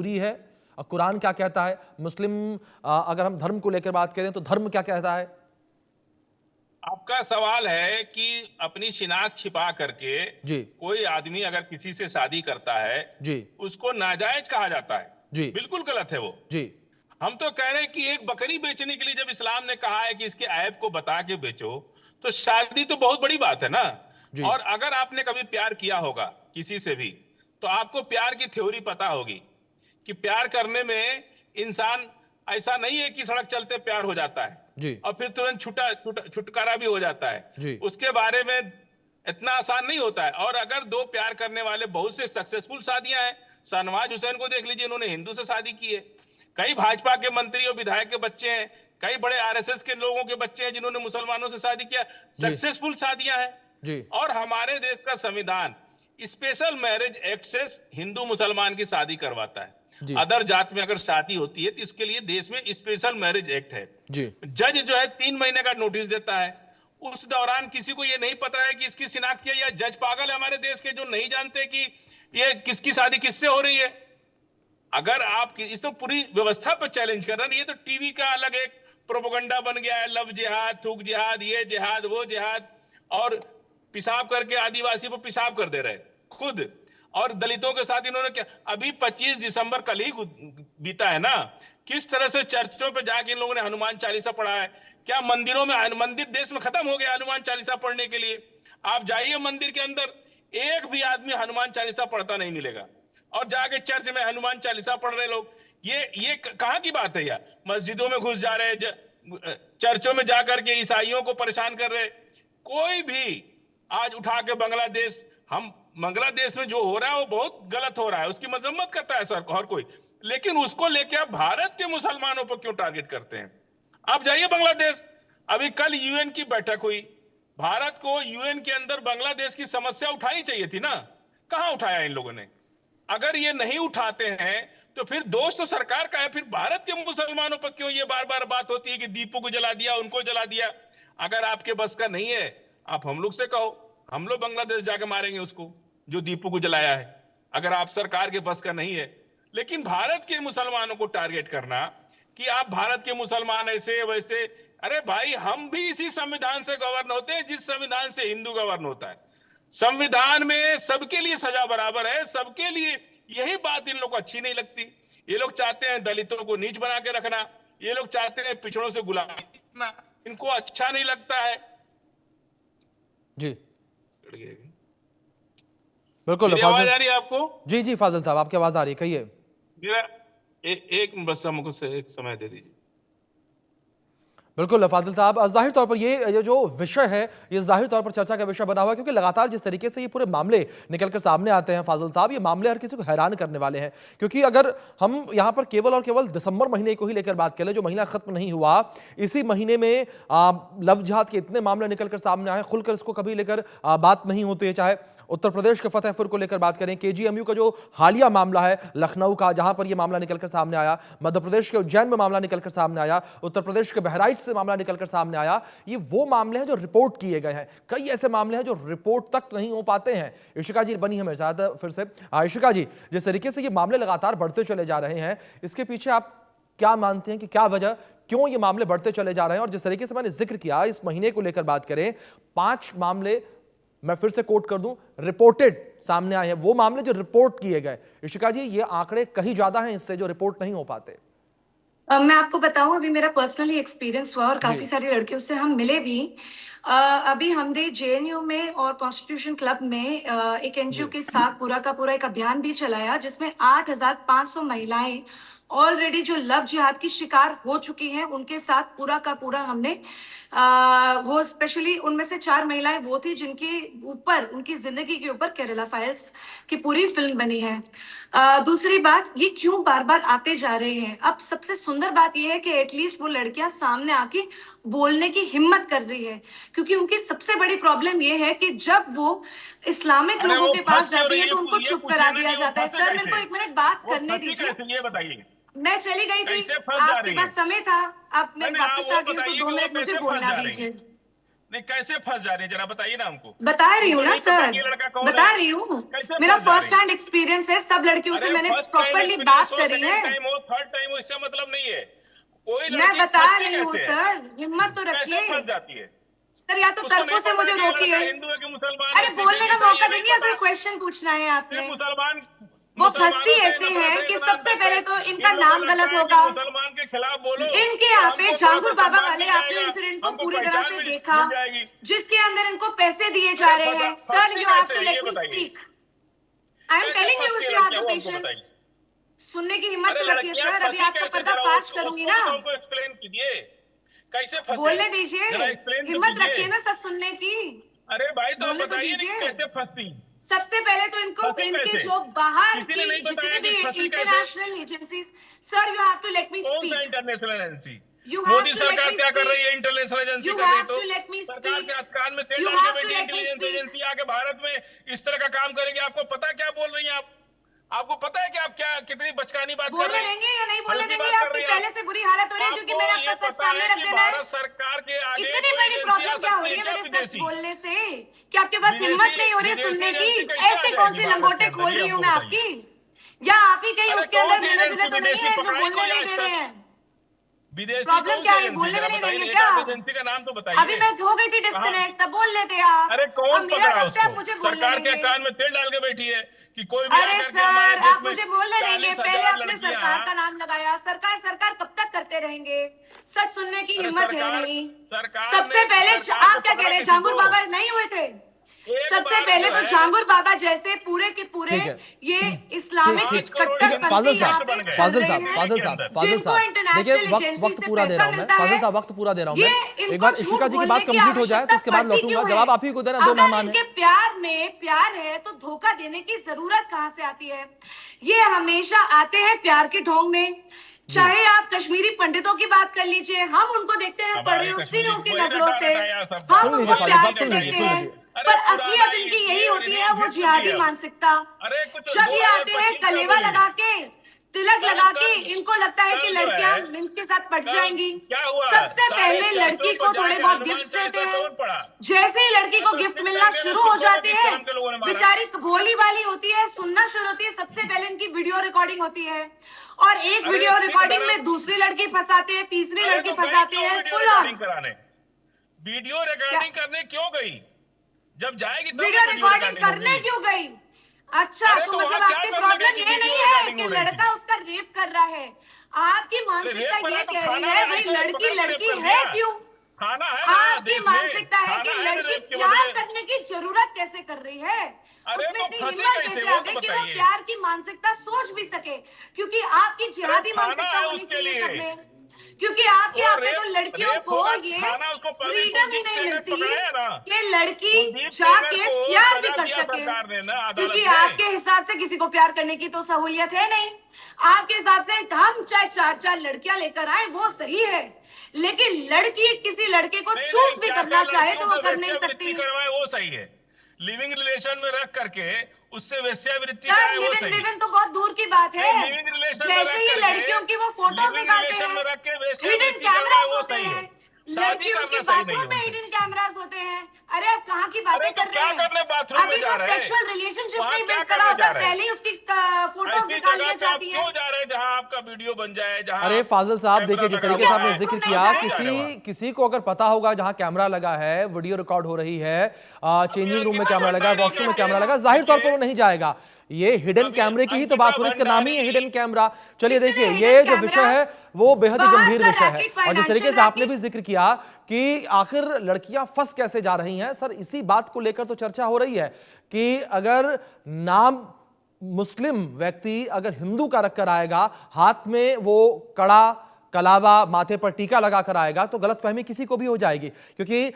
जरूरी है? कुरान क्या कहता है? मुस्लिम अगर हम धर्म को लेकर बात करें तो धर्म क्या कहता है? आपका सवाल है कि अपनी शिनाख्त छिपा करके जी कोई आदमी अगर किसी से शादी करता है जी उसको नाजायज कहा जाता है। जी बिल्कुल गलत है वो। जी हम तो कह रहे हैं कि एक बकरी बेचने के लिए जब इस्लाम ने कहा है कि इसके ऐब को बता के बेचो, तो शादी तो बहुत बड़ी बात है ना। जी और अगर आपने कभी प्यार किया होगा किसी से भी, तो आपको प्यार की थ्योरी पता होगी कि प्यार करने में इंसान ऐसा नहीं है कि सड़क चलते प्यार हो जाता है जी और फिर तुरंत छुटकारा भी हो जाता है। जी उसके बारे में इतना आसान नहीं होता है। और अगर दो प्यार करने वाले, बहुत से सक्सेसफुल शादियां हैं। शाहनवाज हुसैन को देख लीजिए, उन्होंने हिंदू से शादी की है। कई भाजपा के मंत्री और विधायक के बच्चे हैं, कई बड़े आरएसएस के लोगों के बच्चे हैं जिन्होंने मुसलमानों से शादी किया। जी सक्सेसफुल शादियां हैं। जी और हमारे देश का संविधान स्पेशल मैरिज एक्ट से हिंदू मुसलमान की शादी करवाता है। जी अदर जात में अगर शादी होती है तो इसके लिए देश में स्पेशल मैरिज एक्ट है। जी जज जो है 3 महीने का नोटिस देता है। उस दौरान किसी को ये नहीं पता है कि इसकी शिनाख्त किया। या जज पागल है हमारे देश के जो नहीं जानते कि ये किसकी शादी किससे हो रही है। अगर आप इस तो पूरी व्यवस्था पर चैलेंज कर रहे हैं। ये तो टीवी का अलग एक प्रोपेगेंडा बन गया है, लव जिहाद, थूक जिहाद, ये जिहाद वो जिहाद, और पेशाब करके आदिवासी पर पेशाब कर दे रहे खुद। और दलितों के साथ इन्होंने क्या, अभी 25 दिसंबर कल ही बीता है ना, किस तरह से चर्चों पे जाके इन लोगों ने हनुमान चालीसा पढ़ा है। क्या मंदिरों में, मंदिर देश में खत्म हो गया हनुमान चालीसा पढ़ने के लिए? आप जाइए मंदिर के अंदर, एक भी आदमी हनुमान चालीसा पढ़ता नहीं मिलेगा। और जाके चर्च में हनुमान चालीसा पढ़ रहे लोग। ये कहां की बात है यार? मस्जिदों में घुस जा रहे, चर्चों में जाकर के ईसाइयों को परेशान कर रहे। कोई भी आज उठा के बांग्लादेश, हम बांग्लादेश में जो हो रहा है वो बहुत गलत हो रहा है, उसकी मजम्मत करता है सर हर कोई। लेकिन उसको लेके आप भारत के मुसलमानों पर क्यों टारगेट करते हैं? आप जाइए बांग्लादेश, अभी कल यूएन की बैठक हुई। भारत को यूएन के अंदर बांग्लादेश की समस्या उठानी चाहिए थी ना, कहां उठाया इन लोगों ने? अगर ये नहीं उठाते हैं तो फिर दोष तो सरकार का है। फिर भारत के मुसलमानों पर क्यों ये बार बार बात होती है कि दीपू को जला दिया, उनको जला दिया? अगर आपके बस का नहीं है, आप हम लोग से कहो, हम लोग बांग्लादेश जाके मारेंगे उसको जो दीपू को जलाया है, अगर आप सरकार के बस का नहीं है। लेकिन भारत के मुसलमानों को टारगेट करना कि आप भारत के मुसलमान ऐसे वैसे, अरे भाई हम भी इसी संविधान से गवर्न होते हैं जिस संविधान से हिंदू गवर्न होता है। संविधान में सबके लिए सजा बराबर है, सबके लिए। यही बात इन लोग को अच्छी नहीं लगती। ये लोग चाहते हैं दलितों को नीच बना के रखना, ये लोग चाहते हैं पिछड़ों से गुलामी करना, इनको अच्छा नहीं लगता है। जी बिल्कुल। आवाज आ रही है आपको? जी जी फाजिल साहब, आपकी आवाज आ रही है, कहिए। मेरा एक बस हमको एक समय दे दीजिए। बिल्कुल फाजिल साहब, जाहिर तौर पर ये जो विषय है ये जाहिर तौर पर चर्चा का विषय बना हुआ है, क्योंकि लगातार जिस तरीके से ये पूरे मामले निकलकर सामने आते हैं फाजिल साहब, ये मामले हर किसी को हैरान करने वाले हैं। क्योंकि अगर हम यहाँ पर केवल और केवल दिसंबर महीने को ही लेकर बात करें, जो महीना खत्म नहीं हुआ, इसी महीने में लव जिहाद के इतने मामले निकलकर सामने आए, खुलकर इसको कभी लेकर बात नहीं होती है। चाहे उत्तर प्रदेश के फतेहपुर को लेकर बात करें, केजीएमयू का जो हालिया मामला है लखनऊ का, जहां पर यह मामला निकलकर सामने आया, मध्य प्रदेश के उज्जैन में मामला निकलकर सामने आया, उत्तर प्रदेश के बहराइच से मामला निकलकर सामने आया। ये वो मामले हैं जो रिपोर्ट किए गए हैं। कई ऐसे मामले हैं जो रिपोर्ट तक नहीं हो पाते हैं। इशिका जी बनी है मेरे साथ फिर से। इशिका जी, जिस तरीके से ये मामले लगातार बढ़ते चले जा रहे हैं, इसके पीछे आप क्या मानते हैं कि क्या वजह, क्यों ये मामले बढ़ते चले जा रहे हैं? और जिस तरीके से मैंने जिक्र किया, इस महीने को लेकर बात करें, 5 मामले, मैं फिर से कोट कर दूं, रिपोर्टेड सामने आए हैं, वो मामले जो रिपोर्ट किए गए। इशिका जी, ये आंकड़े कहीं ज्यादा हैं इससे जो रिपोर्ट नहीं हो पाते। मैं आपको बताऊं, अभी मेरा पर्सनली एक्सपीरियंस हुआ और काफी सारी लड़कियों से हम मिले भी। अभी हमने जेएनयू में और कॉन्स्टिट्यूशन क्लब में एक एनजीओ के साथ पूरा का पूरा एक अभियान भी चलाया, जिसमें 8,500 महिलाएं ऑलरेडी जो लव जिहाद की शिकार हो चुकी हैं, उनके साथ पूरा का पूरा हमने वो स्पेशली उनमें से 4 महिलाएं वो थी जिनके ऊपर, उनकी जिंदगी के ऊपर केरला फाइल्स की पूरी फिल्म बनी है। दूसरी बात, ये क्यों बार बार आते जा रहे हैं? अब सबसे सुंदर बात यह है कि एटलीस्ट वो लड़कियां सामने आके बोलने की हिम्मत कर रही है, क्योंकि उनकी सबसे बड़ी प्रॉब्लम यह है कि जब वो इस्लामिक लोगों के पास जाती है तो उनको चुप करा दिया जाता है। सर, मेरे को 1 मिनट बात करने दीजिए, ये बताइए। मैं चली गई थी, आपके पास समय था, अब मैं वापस आ गई हूँ, तो 2 मिनट मुझे बोलना दीजिए। नहीं, कैसे फंस जा रही है, जरा बताइए ना हमको। बता रही हूँ तुमको ना नहीं पता सर, कि ये लड़का कौन बता है? रही हूँ। कैसे मेरा फंस जा फर्स्ट रही है? हैंड एक्सपीरियंस है, सब लड़कियों से अरे मैंने फर्स्ट टाइम प्रॉपरली बात एक्सपीरियंस हो, करी है। सेकंड टाइम हो, थर्ड टाइम हो, इससे मतलब नहीं है। कोई मैं लड़की बता फंसती रही हूँ कैसे है? सर, हिम्मत तो कैसे रखिए फंस जाती है? सर, या तो उसको तर्कों नहीं से पता मुझे है कि ये रोकिए। लड़का हिंदू है कि मुसलमान अरे है, सिख है बोलने कि का ईसाई मौका है, नहीं दीजिए, पता। सिर्फ क्वेश्चन पूछना है फिर आपने। मुसलमान वो फंसती मुसलमानों से ऐसे नफरत है है, कि इतना सबसे अंदर से। पहले तो इनका इन लोगों को नाम लगता गलत है कि होगा। मुसलमान के खिलाफ बोलो इनके तो यहाँ पे हमको थोड़ा झांगुर सा बाबा सम्मान वाले मिल आपने जाएगा, इंसिडेंट को हमको पूरी तरह पहचान से मिल देखा, मिल जाएगी। जिसके अंदर इनको पैसे दिए जा अरे रहे हैं। सर, फंसती यू हैव कैसे टू है लेट ये मी बताइए। स्पीक। आई एम कैसे टेलिंग यू, फंसती इफ है यू हैव लड़कियां, द वो हमको पेशेंस। बताइए। सुनने की हिम्मत अरे तो रखिए लड़कियां सर, अभी फंसी आपका कैसे, जरा पर्दाफाश उसको करूंगी भी ना। तो हमको एक्सप्लेन कीजिए। कैसे फंसे, बोलने दीजिए, जरा एक्सप्लेन तो हिम्मत कीजिए। रखिए ना सर सुनने की। अरे भाई तो आप बोलने तो बताइए ना कि दीजिए। कैसे फंसती। सबसे पहले तो इनको फंसी इनके कैसे, जो बाहर किसी की ने नहीं बताया जितनी कि भी फंसी कैसे। International agencies, sir you have to let me कौन सा speak. International agency? You have Modi to let सरकार me क्या कर रही speak. है इंटरनेशनल एजेंसी You कर रही have तो? to let me सरकार speak. के कान में तेल You डाल के have to बैठी let me intelligence speak. Agency आके भारत में इस तरह का काम करेगी। आपको पता है क्या बोल रही हैं आप? आपको पता है कि आप क्या कितनी बचकानी बात कर बोलने रही हैं? देंगे या नहीं बोलने हल्की देंगे, बात कर आपकी रही हैं पहले आप। से बुरी हालत हो रही है क्योंकि आपको मैंने ये आपका सच पता सामने है रख कि देना है। भारत सरकार के आगे इतनी कोई बड़ी एजेंसी आ प्रॉब्लम क्या हो सकती रही है है क्या मेरे सच विदेशी? बोलने से कि आपके पास हिम्मत नहीं हो रही है विदेशी सुनने की? एजेंसी कैसे आ ऐसे जाएगी कौन सी भारत के लंगोटे अंदर, खोल ये रही हूँ हमको मैं बताइए। आपकी, या आप ही कहीं अरे उसके कौन अंदर सी मिले जुले एजेंसी तो नहीं विदेशी है जो पकड़ाई बोलने कोई नहीं आज दे रहे तक? हैं? विदेशी प्रॉब्लम कौन क्या सी है, एजेंसी, बोलने जरा भी नहीं बताइए देंगे एक क्या? आध एजेंसी का नाम तो अभी बताइए। मैं हो गई थी कहाँ? डिस्कनेक्ट, तब बोल लेते आप। अरे अब कौन मेरा पकड़ा वक्त है, उसको? मुझे बोलने सरकार के देंगे। कान में तेल डाल के बैठी है कि कोई भी अरे आकर के हमारे सर, देश आप में मुझे बोलने देंगे? पहले 40,000 आपने लड़कियां। सरकार का नाम लगाया। सरकार सरकार कब तक करते रहेंगे? सच सुनने की अरे हिम्मत है सरकार नहीं। सरकार सबसे ने पहले सरकार ने आप क्या कह पकड़ा रहे हैं, झांगुर किसी को? बाबा नहीं हुए थे? एक सबसे बार पहले जो तो है झांगुर बाबा जैसे पूरे के पूरे ठीक है। ये ठीक इस्लामिक ठीक 5 करोड़ ठीक है, हिंदू कट्टरपंथी फाजिल यहाँ साहब, पे बन गए चल फाजिल रहे साहब, हैं, फाजिल के साहब, अंदर। फाजिल जिनको साहब, देखिए इंटरनेशनल वक्त एजेंसी वक्त से पूरा दे रहा पैसा हूं मैं, मिलता फाजिल है। साहब वक्त पूरा दे रहा हूं ये मैं। एक इनको बार झूठ इशिका जी की बोलने बात की कंप्लीट हो जाए तो आवश्यकता उसके बाद पड़ती लौटूंगा। क्यों है? जवाब आप ही को देना, दो अगर मेहमान इनके हैं। प्यार में प्यार है तो धोखा देने की जरूरत कहां से आती है? ये हमेशा आते हैं प्यार के ढोंग में। चाहे आप कश्मीरी पंडितों की बात कर लीजिए, हम उनको देखते हैं हमारे कश्मीरी पड़ोसियों की वही नजरों रटा से, रटाया सबका, हम सुन लीजिए उनको वही फाजिल प्यार साहब, रटी से सुन लीजिए, देखते सुन रटाई है। हैं, लीजिए। अरे पर पुराना असलियत इनकी यही होती है, वो हिट जिहादी मीडिया। मानसिकता। अरे कुछ जब ये आते हैं 2025 का कलेवा बोलिए। लगा के, तिलक कल लगा के, कल इनको लगता है कि कल जो लड़कियां है, इनके साथ पट कल जाएंगी। क्या हुआ? सबसे पहले 450 लड़की पर को थोड़े जाके बहुत हनुमान गिफ्ट देते चालीसा हैं। कौन पढ़ा? जैसे ही लड़की को तो गिफ्ट सिख मिलना दंगे में शुरू हो सिखों को जाते किस हैं, काम के लोगों ने मारा? बेचारी भोली वाली होती है, सुनना शुरू होती है। सबसे पहले इनकी वीडियो रिकॉर्डिंग होती है और एक अरे वीडियो सिख रिकॉर्डिंग धर्म, में दूसरी लड़की फंसाते हैं, तीसरी अरे लड़की तो गई फंसाते क्यों हैं, वीडियो फुल ऑन। रिकॉर्डिंग कराने? वीडियो रिकॉर्डिंग करने क्यों गई? जब जाएगी तब वीडियो ना रिकॉर्डिंग रिकॉर्डिंग करने होगी। क्यों गई? अच्छा, अरे तो तो मतलब वहां क्या आपकी करने प्रॉब्लम गई कि ये वीडियो नहीं है रिकॉर्डिंग कि हो रही थी? लड़का उसका रेप कर रहा है। आपकी अरे मानसिकता रेप ये करा तो कह रही खाना है है, भाई तो लड़की पकड़ के रेप लड़की कर है दिया। क्यों? खाना है ना आपकी देश में, मानसिकता है कि खाना है ना लड़की रेप के प्यार बदले। करने की जरूरत कैसे कर रही है? अरे उसमें तो इतनी फंसी हिम्मत कैसे, कैसे वो आ तो गई कि वो बताइए। प्यार की मानसिकता सोच भी सके? क्योंकि आपकी जिहादी खाना मानसिकता है होनी उसके चाहिए लिए। सब में। क्योंकि आपके वो यहाँ पे रेप तो लड़कियों रेप को होगा, ये खाना उसको पहले फ्रीडम ही कुलदीप नहीं सेंगर मिलती पकड़ाया ना। कि लड़की कुलदीप सेंगर जाके को प्यार भी सजा कर दिया सके। सरकार ने ना अदालत क्योंकि ने। आपके हिसाब से किसी को प्यार करने की तो सहूलियत है नहीं। आपके हिसाब से हम चाहे 4-4 लड़कियां लेकर आए वो सही है, लेकिन लड़की किसी लड़के को नहीं चूज भी क्या करना क्या चाहे तो लड़कियों वो से कर नहीं वेश्यावृत्ति सकती। करवाए वो सही है। लिविंग रिलेशन में रख करके उससे वेश्यावृत्ति सर कराए वो लिव इन सही लिव है। इन तो बहुत दूर की बात है। लिविंग रिलेशन में जैसे रख ही करके, लड़कियों की वो फोटोज लिविंग निकालते रिलेशन में हैं, रख के हिडन वेश्यावृत्ति कैमरास करवाए वो होते सही है। हैं। शादी लड़कियों के करना सही नहीं बाथरूम है में उनसे। हिडन कैमरास होते हैं। अरे आप कहाँ की बातें अरे तो कर क्या रहे हैं? करने बाथरूम में अभी जा तो रहे हैं? सेक्सुअल रिलेशनशिप वहाँ नहीं क्या बिल्ड करा करने होता, जा रहे हैं? पहले ही उसकी फोटोज ऐसी निकाल जगह ली पे आप जाती क्यों हैं। जा रहे हैं जहाँ आपका वीडियो बन जाए, जहाँ अरे फाजिल साहब, कैमरा देखिए जिस लगा तरीके हुआ से आपने है? जिक्र नहीं किया, जा रहे किसी को अगर पता होगा जहां कैमरा लगा है, वीडियो रिकॉर्ड हो रही है, चेंजिंग रूम में कैमरा लगा है, वॉशरूम में कैमरा लगा है, जाहिर तौर पर वो नहीं जाएगा। ये हिडन कैमरे की ही तो बात हो रही है, इसका नाम ही है हिडन कैमरा। चलिए देखिए, ये जो विषय है वो बेहद ही गंभीर विषय है, और जिस तरीके से आपने भी जिक्र किया कि आखिर लड़कियां फंस कैसे जा रही हैं, सर इसी बात को लेकर तो चर्चा हो रही है कि अगर नाम मुस्लिम व्यक्ति अगर हिंदू का रखकर आएगा, हाथ में वो कड़ा कलावा, माथे पर टीका लगाकर आएगा, तो गलतफहमी किसी को भी हो जाएगी। क्योंकि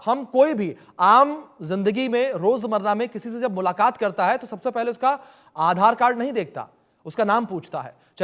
हम कोई भी आम जिंदगी में रोजमर्रा में किसी से जब मुलाकात करता है तो सबसे पहले उसका आधार कार्ड नहीं देखता, उसका नाम पूछता है।